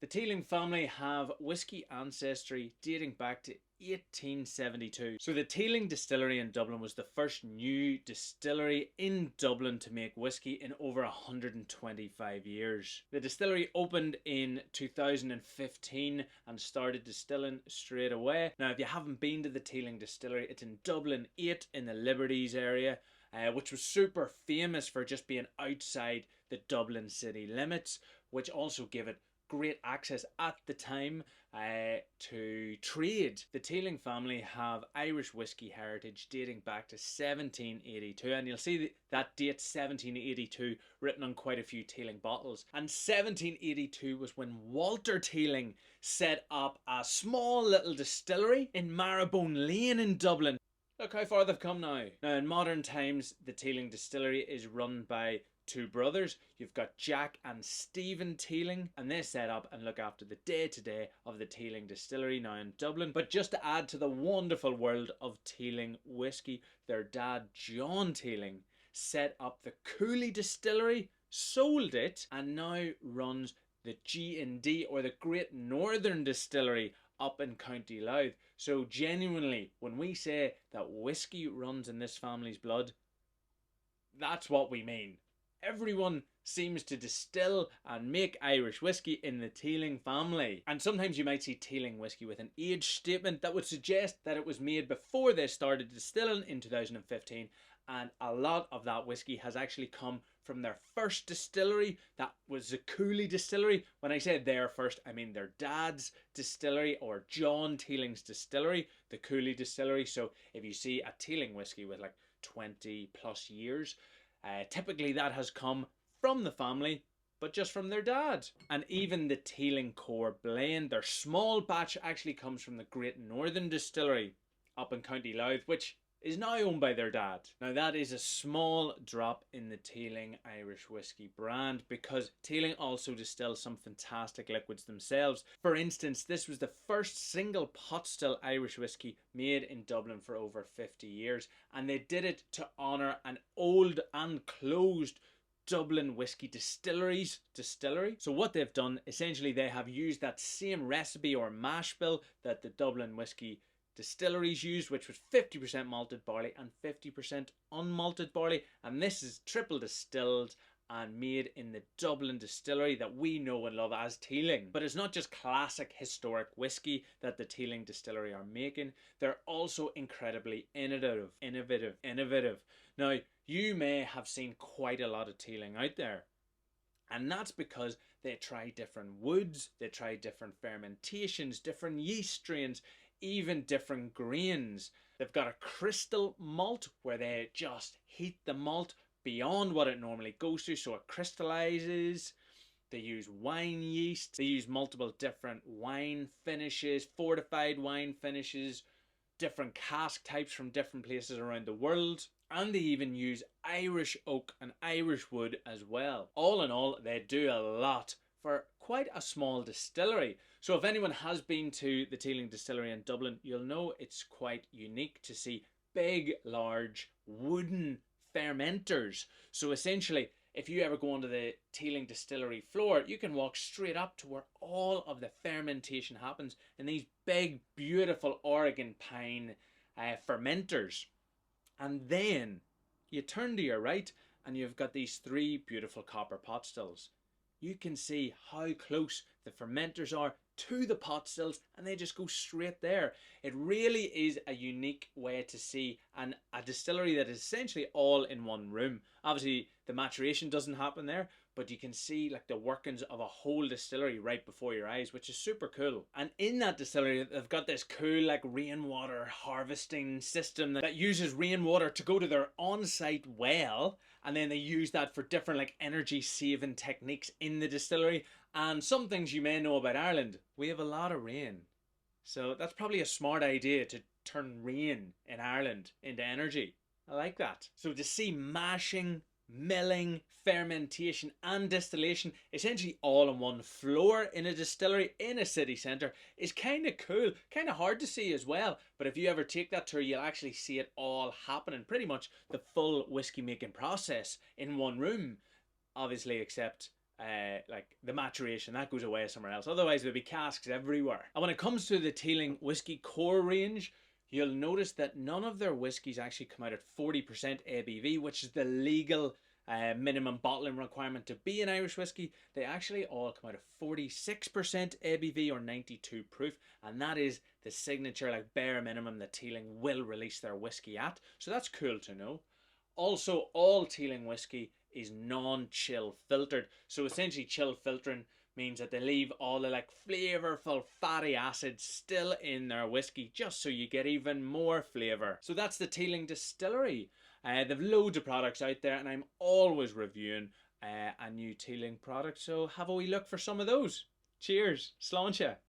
The Teeling family have whisky ancestry dating back to 1872. So the Teeling Distillery in Dublin was the first new distillery in Dublin to make whisky in over 125 years. The distillery opened in 2015 and started distilling straight away. Now, if you haven't been to the Teeling Distillery, it's in Dublin 8 in the Liberties area, which was super famous for just being outside the Dublin city limits, which also gave it great access at the time to trade. The Teeling family have Irish whiskey heritage dating back to 1782, and you'll see that date 1782 written on quite a few Teeling bottles. And 1782 was when Walter Teeling set up a small little distillery in Marrowbone Lane in Dublin. Look how far they've come now. Now, in modern times, the Teeling Distillery is run by two brothers. You've got Jack and Stephen Teeling, and they set up and look after the day-to-day of the Teeling Distillery now in Dublin. But just to add to the wonderful world of Teeling whiskey, their dad John Teeling set up the Cooley Distillery, sold it, and now runs the G&D, or the Great Northern Distillery, up in County Louth. So genuinely, when we say that whiskey runs in this family's blood, that's what we mean. Everyone seems to distill and make Irish whiskey in the Teeling family. And sometimes you might see Teeling whiskey with an age statement that would suggest that it was made before they started distilling in 2015. And a lot of that whiskey has actually come from their first distillery. That was the Cooley Distillery. When I say their first, I mean their dad's distillery, or John Teeling's distillery, the Cooley Distillery. So if you see a Teeling whiskey with like 20 plus years, typically that has come from the family, but just from their dad. And even the Teeling Core blend, their small batch, actually comes from the Great Northern Distillery up in County Louth, which is now owned by their dad. Now, that is a small drop in the Teeling Irish Whiskey brand, because Teeling also distills some fantastic liquids themselves. For instance, this was the first single pot still Irish whiskey made in Dublin for over 50 years, and they did it to honour an old and closed Dublin Whiskey Distillery. So what they've done, essentially, they have used that same recipe or mash bill that the Dublin Whiskey Distilleries used, which was 50% malted barley and 50% unmalted barley, and this is triple distilled and made in the Dublin distillery that we know and love as Teeling. But it's not just classic historic whiskey that the Teeling distillery are making, they're also incredibly innovative. Now, you may have seen quite a lot of Teeling out there, and that's because they try different woods, they try different fermentations, different yeast strains, even different grains. They've got a crystal malt where they just heat the malt beyond what it normally goes to, so it crystallizes. They use wine yeast. They use multiple different wine finishes, fortified wine finishes, different cask types from different places around the world. And they even use Irish oak and Irish wood as well. All in all, they do a lot for quite a small distillery. So if anyone has been to the Teeling Distillery in Dublin, you'll know it's quite unique to see big, large wooden fermenters. So essentially, if you ever go onto the Teeling Distillery floor, you can walk straight up to where all of the fermentation happens in these big, beautiful Oregon pine fermenters. And then you turn to your right and you've got these three beautiful copper pot stills. You can see how close the fermenters are to the pot stills, and they just go straight there. It really is a unique way to see a distillery that is essentially all in one room. Obviously, the maturation doesn't happen there, but you can see like the workings of a whole distillery right before your eyes, which is super cool. And in that distillery, they've got this cool like rainwater harvesting system that uses rainwater to go to their on-site well, and then they use that for different like energy saving techniques in the distillery. And some things you may know about Ireland, we have a lot of rain. So that's probably a smart idea to turn rain in Ireland into energy. I like that. So to see mashing, milling, fermentation and distillation essentially all on one floor in a distillery in a city centre is kind of cool, kind of hard to see as well. But if you ever take that tour, you'll actually see it all happening, pretty much the full whiskey making process in one room, obviously, except like the maturation, that goes away somewhere else. Otherwise there'll be casks everywhere. And when it comes to the Teeling Whiskey core range, you'll notice that none of their whiskies actually come out at 40% ABV, which is the legal minimum bottling requirement to be an Irish whiskey. They actually all come out at 46% ABV or 92 proof, and that is the signature, like, bare minimum that Teeling will release their whiskey at. So that's cool to know. Also, all Teeling whiskey is non-chill filtered. So essentially, chill filtering means that they leave all the like flavorful fatty acids still in their whiskey, just so you get even more flavor. So that's the Teeling Distillery. They've loads of products out there, and I'm always reviewing a new Teeling product. So have a wee look for some of those. Cheers, Sláinte.